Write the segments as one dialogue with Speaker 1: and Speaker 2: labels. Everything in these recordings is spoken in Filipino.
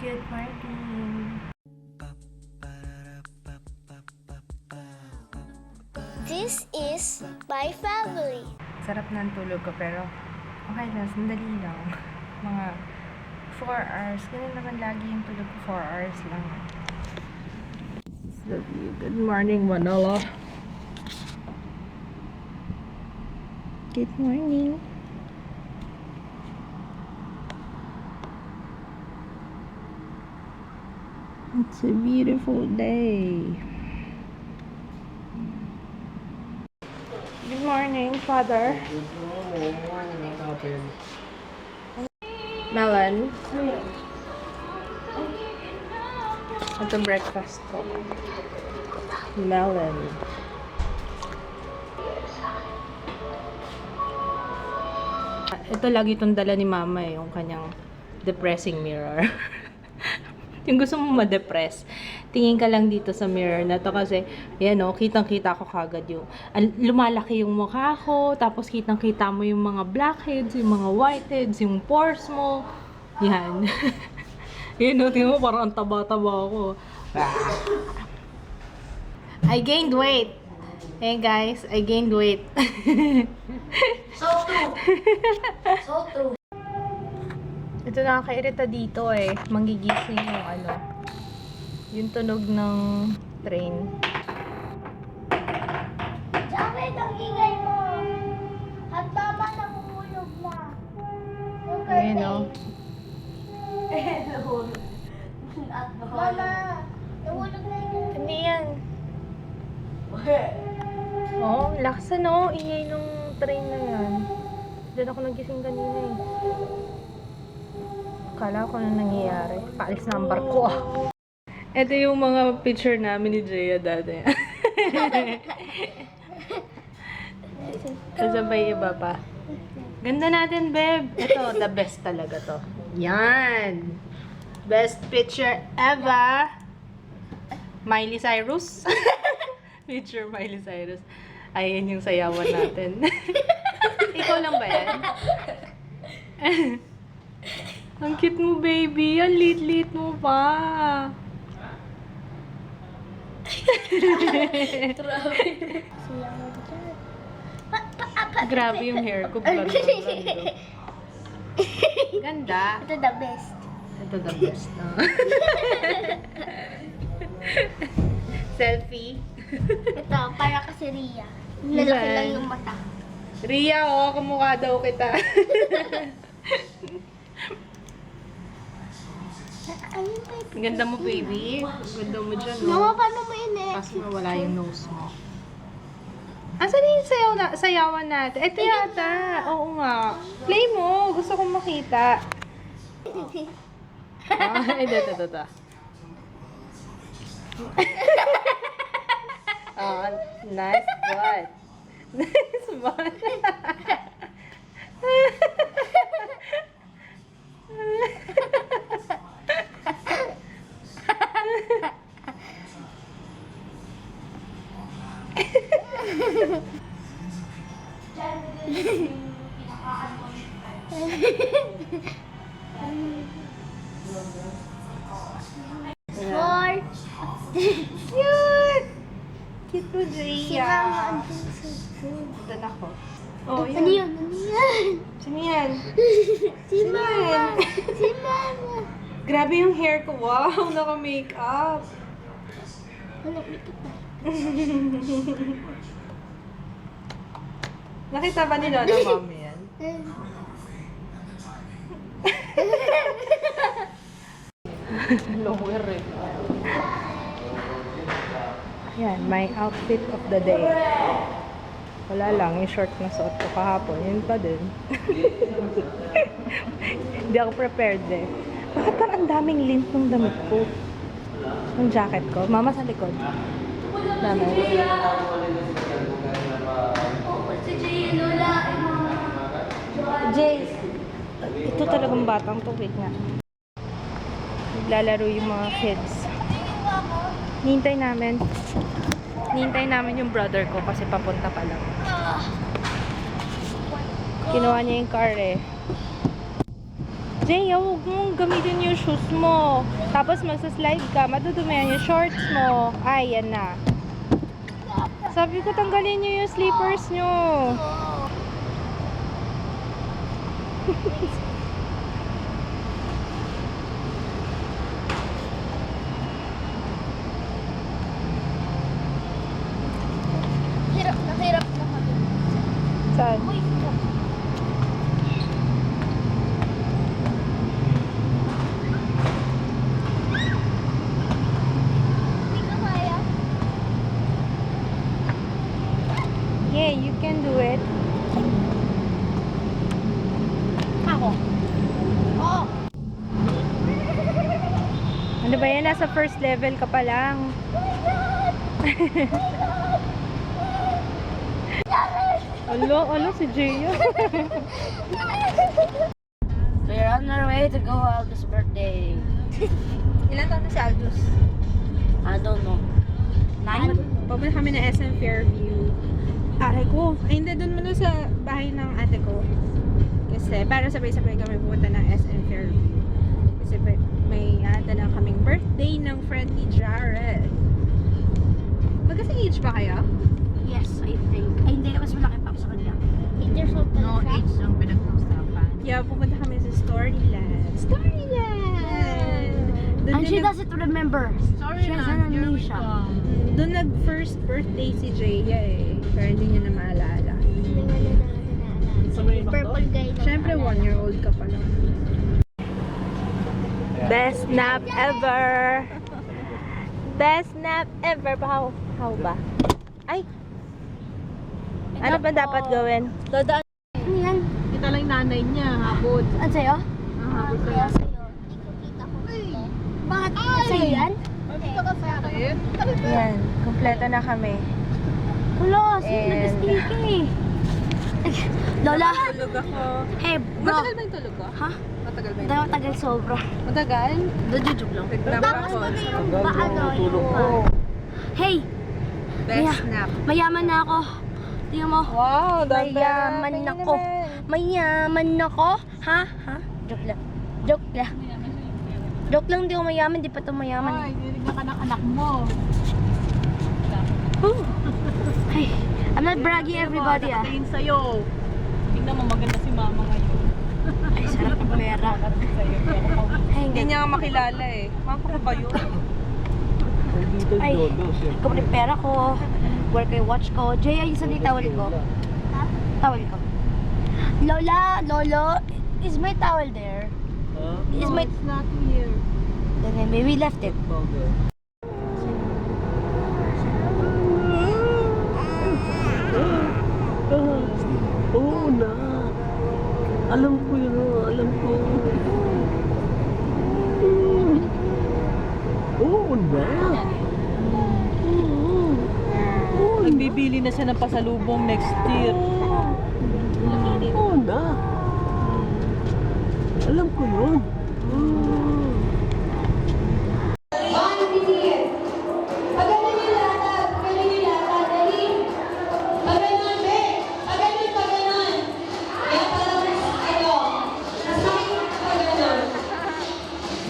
Speaker 1: Good morning.
Speaker 2: This is my family.
Speaker 1: Sarap ng tulog ko pero okay lang, sandali lang. Mga 4 hours. Ganun naman lagi yung tulog ko, 4 hours lang. Good morning, Manila. Good morning. It's a beautiful day. Good morning, Father.
Speaker 3: Good morning. What happened?
Speaker 1: Melon. Ito breakfast ko. Melon. Ito lagi itong dala ni Mama yung kanyang depressing mirror. Yung gusto mo ma-depress, tingin ka lang dito sa mirror na to kasi, yan o, kitang-kita ko kagad yung, lumalaki yung mukha ko, tapos kitang-kita mo yung mga blackheads, yung mga whiteheads, yung pores mo. Yan. Yun o, tingin mo, parang ang taba-taba ako. I gained weight. Hey guys, I gained weight.
Speaker 2: So true. So true.
Speaker 1: Ito nakakairita dito eh. Manggigising yung yung tunog ng train.
Speaker 2: Bakit ang ingay mo? At mama nahulog na. Yung
Speaker 1: Ayan o.
Speaker 2: Mama, nahulog na yung
Speaker 1: Ano yan? Oo, lakas ingay nung train na yan. Diyan ako nagising kanina eh. Akala ko na nangyayari. Paalis na ang barko ah. Ito yung mga picture namin ni Jaya dati. Kasabay iba pa. Ganda natin, babe. Ito, the best talaga to. Yan! Best picture ever! Miley Cyrus. Picture Miley Cyrus. Ayan yung sayawan natin. Ikaw lang ba yan? Ang cute mo, baby. Ang lit-lit mo pa. Grabe yung hair ko. Blonde. Ganda.
Speaker 2: Ito the best.
Speaker 1: Ito the best. No? Selfie.
Speaker 2: Ito, para kasi Ria. Nalaki lang yung mata.
Speaker 1: Ria, oh, kamukha daw kita.
Speaker 2: Ayun pa
Speaker 1: Ang ganda mo, baby. Ang ganda mo dyan,
Speaker 2: Mama,
Speaker 1: no?
Speaker 2: paano mo yun eh?
Speaker 1: Kaso nawala yung nose mo. Asan yung sayawan natin? Ito yata. Oo nga. Play mo. Gusto kong makita. Ito. Oh, nice butt. Nice butt.
Speaker 2: Four.
Speaker 1: Cute! Cute mo,
Speaker 2: Si
Speaker 1: Jaya.
Speaker 2: Mama andun sa food.
Speaker 1: Doon ako. Oh,
Speaker 2: Ano yun? Ano yan?
Speaker 1: Sino yan?
Speaker 2: Si Mama. Si Mama.
Speaker 1: Grabe yung hair ko. Wow, naka-makeup.
Speaker 2: Wala, ikot na.
Speaker 1: Nakita ba ni Lola Mami yan? Lower eh. Yan, my outfit of the day. Wala lang, yung short na suot ko kahapon. Yun pa din. Hindi ako prepared eh. Bakit parang ang daming lint ng damit ko? Yung jacket ko. Mama sa likod. Dami.
Speaker 2: Si Jay, Lola,
Speaker 1: Jay, ito talagang batang to. Wait nga. Naglalaro yung mga kids. Nihintay namin yung brother ko kasi papunta pa lang. Kinuha niya yung car eh. Jay, huwag mong gamitin yung shoes mo. Tapos magsaslide ka, matutumihan yung shorts mo. Ay, yan na. Sabi ko, tanggalin nyo yung slippers nyo.
Speaker 2: Hirap na kami.
Speaker 1: Saan?
Speaker 2: Uy, hindi ka kaya?
Speaker 1: Yeah, you can do it.
Speaker 2: Ako? Oo.
Speaker 1: Ano ba yan? Nasa first level ka pa lang. Alo, si Jaya.
Speaker 2: We're on our way to go Aldous' birthday.
Speaker 1: Ilan taon na si Aldous?
Speaker 2: I don't know. 9?
Speaker 1: Papunta kami na SM Fairview. Aray ko. Ay, hindi. Doon muna sa bahay ng ate ko. Kasi, para sabay-sabay kami pumunta ng SM Fairview. Kasi may ata na kaming birthday ng friend ni Jared. Magkasing age ba kayo?
Speaker 2: Yes, I think. Ay, hindi. Mas malaki pa ako sa kanya. 8 years old pa
Speaker 4: No age ang pinag-usapan.
Speaker 1: Yeah, pupunta kami sa Storyland. Storyland!
Speaker 2: And she doesn't remember.
Speaker 4: Sorry
Speaker 2: She has
Speaker 4: na,
Speaker 2: an
Speaker 4: here we
Speaker 2: amnesia.
Speaker 4: come.
Speaker 1: Doon nag-first birthday si Jaya eh. Pero hindi niya na maalala.
Speaker 2: Purple guy.
Speaker 1: Siyempre, 1-year-old ka pa lang. Best nap ever! Best nap ever! How ba? Ay! Ano ba dapat gawin?
Speaker 2: Dadaan. Ano yan?
Speaker 4: Kita lang yung nanay niya, habod.
Speaker 2: Ano sa'yo?
Speaker 4: Habod
Speaker 2: Kaya sa'yo. Hindi ko kita ko. Bakit? Sa'yo yan?
Speaker 4: Dito ka sa akin.
Speaker 1: Yan, kompleto na kami.
Speaker 2: Wala, sino
Speaker 1: And-
Speaker 2: nag-sticky? Lola!
Speaker 1: Tulog ako.
Speaker 2: Hey, bro!
Speaker 1: Matagal ba yung tulog ko?
Speaker 2: Ha?
Speaker 1: Matagal ba
Speaker 2: Tagal tagal sobra.
Speaker 1: Matagal?
Speaker 2: Dududug lang.
Speaker 1: Nagdampa
Speaker 2: Tapos
Speaker 1: ako.
Speaker 2: ko na yung
Speaker 3: Tagal
Speaker 2: paano
Speaker 3: mo, tulog
Speaker 2: yung...
Speaker 3: ko.
Speaker 2: Hey!
Speaker 1: Best nap.
Speaker 2: Mayaman na ako. Tingnan mo.
Speaker 1: Wow,
Speaker 2: Mayaman ako. Mayaman ako. Ha? Ha? Joke lang. Joke lang. Joke lang, di ako mayaman. Di pa ito mayaman.
Speaker 4: Ay, nirigyan ka ng anak mo.
Speaker 2: Hey, I'm not bragging everybody ah.
Speaker 4: Nakatingin sa'yo. Tingnan mo, maganda si mama ngayon.
Speaker 2: Ay, sarap ng pera.
Speaker 4: Nakatingin sa'yo. Pero
Speaker 2: Ay,
Speaker 1: Hindi niya nga makilala eh. Mako ko ba yun?
Speaker 3: Nandito
Speaker 2: Ay,
Speaker 3: yung Lolo, siyempre.
Speaker 2: ikaw yung pera ko. Work yung watch ko. Jay, ayun saan yung towel ko? Towel ko. Lola, Lolo, is my towel there?
Speaker 3: Ha?
Speaker 2: Is my...
Speaker 4: it's not here.
Speaker 2: Then maybe we left it.
Speaker 3: Powder. Oo na. Alam ko yun, alam ko. Oo na.
Speaker 4: Nagbibili na siya ng pasalubong next year.
Speaker 3: Oo na. Alam ko yun.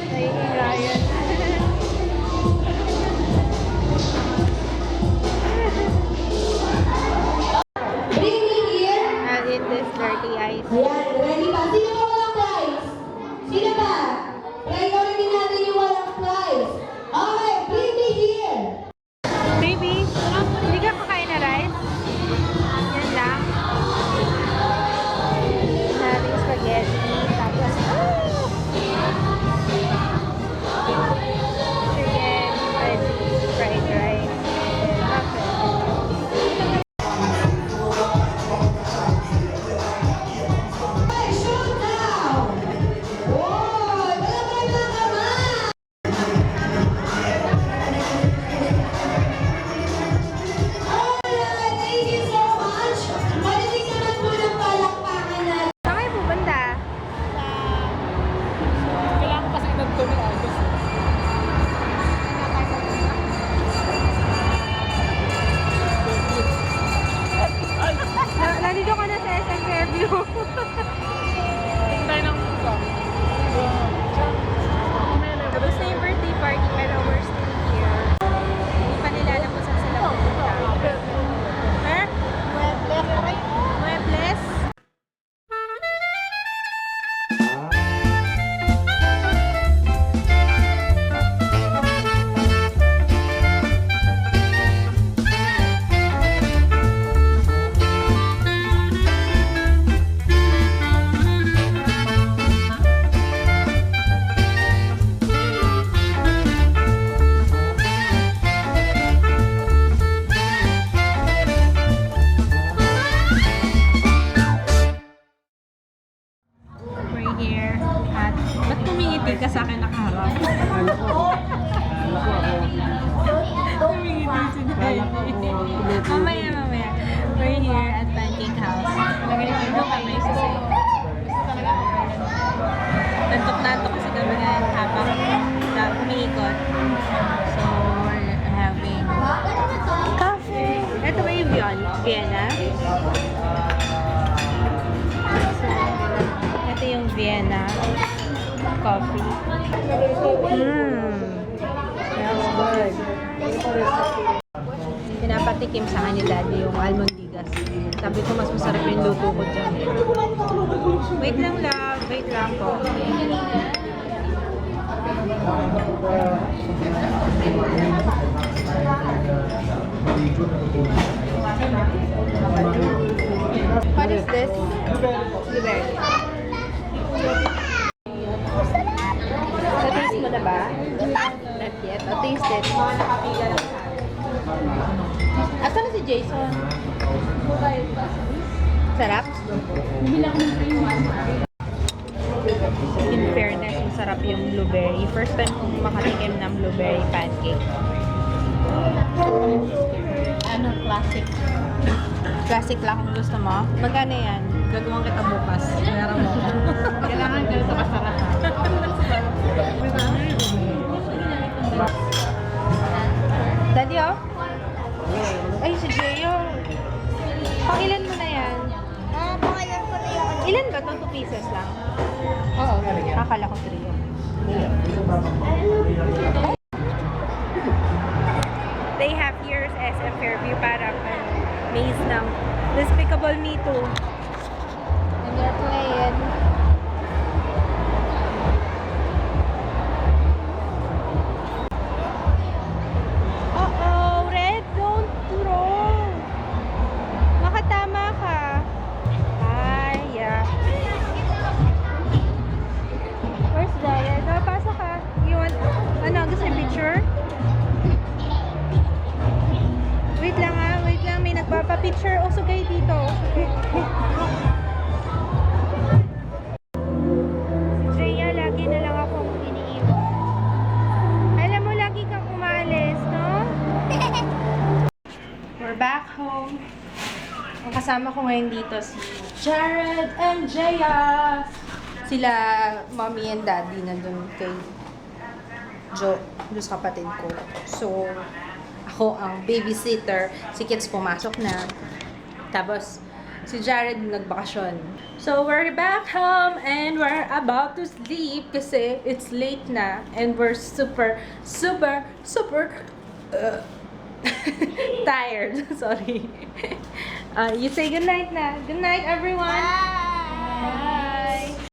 Speaker 1: Nahihiya yan. I'll eat this dirty ice.
Speaker 5: Ayan, ready pa? Sino pa walang prize? Sino pa? Priority natin yung walang prize. Okay, bring me here.
Speaker 1: Baby, hindi ka kakain na rice? Yan lang. Naring spaghetti. Tapos,
Speaker 3: Akala ko ako.
Speaker 1: Mamaya. We're here at Pancake House. Nagaling ko kami sa sa'yo. Nantok kasi kami ngayon habang umiikot. So, we're having coffee. Ito ba yung Vienna? Ito yung Vienna coffee. Smells good. Pinapatikim sa akin ni Daddy yung almondigas. Sabi ko mas masarap yung luto ko dyan. Wait lang love. Wait lang po. What is this? Blueberry. Na-taste mo na ba? Not yet. O, taste it. Asan na si Jason? Sarap? In fairness, masarap yung blueberry. First time kong makatikim ng blueberry pancake. Ano, classic? Classic lang kung gusto mo. Magkano yan? Gagawin kita bukas. Meron mo. Kailangan ganito kasarap. Daddy, oh? Ay, si Jeyo. Pangilan mo na yan?
Speaker 2: Pangalan ko na yun.
Speaker 1: Ilan ba to? 2 pieces lang? Oo. Akala ko 3 yun. They have here SM Fairview parang maze ng Despicable Me 2. And they're playing. Uh-oh, Red, don't throw. Makatama ka. Ay, yeah. Where's Jared? Oh, pasok ka. You want, gusto yung picture? Wait lang wait lang. May nagpapapicture. Uso kayo dito. Okay. Si Jaya, lagi na lang akong iniiwan. Alam mo, lagi kang umalis, no? We're back home. Ang kasama ko ngayon dito si Jared and Jaya. Sila, mommy and daddy, nandun kay Joe, doon sa kapatid ko. So, ako ang babysitter. Si Kids pumasok na. Tapos, si Jared nagbakasyon. So, we're back home and we're about to sleep kasi it's late na and we're super tired. Sorry. You say good night na. Good night, everyone.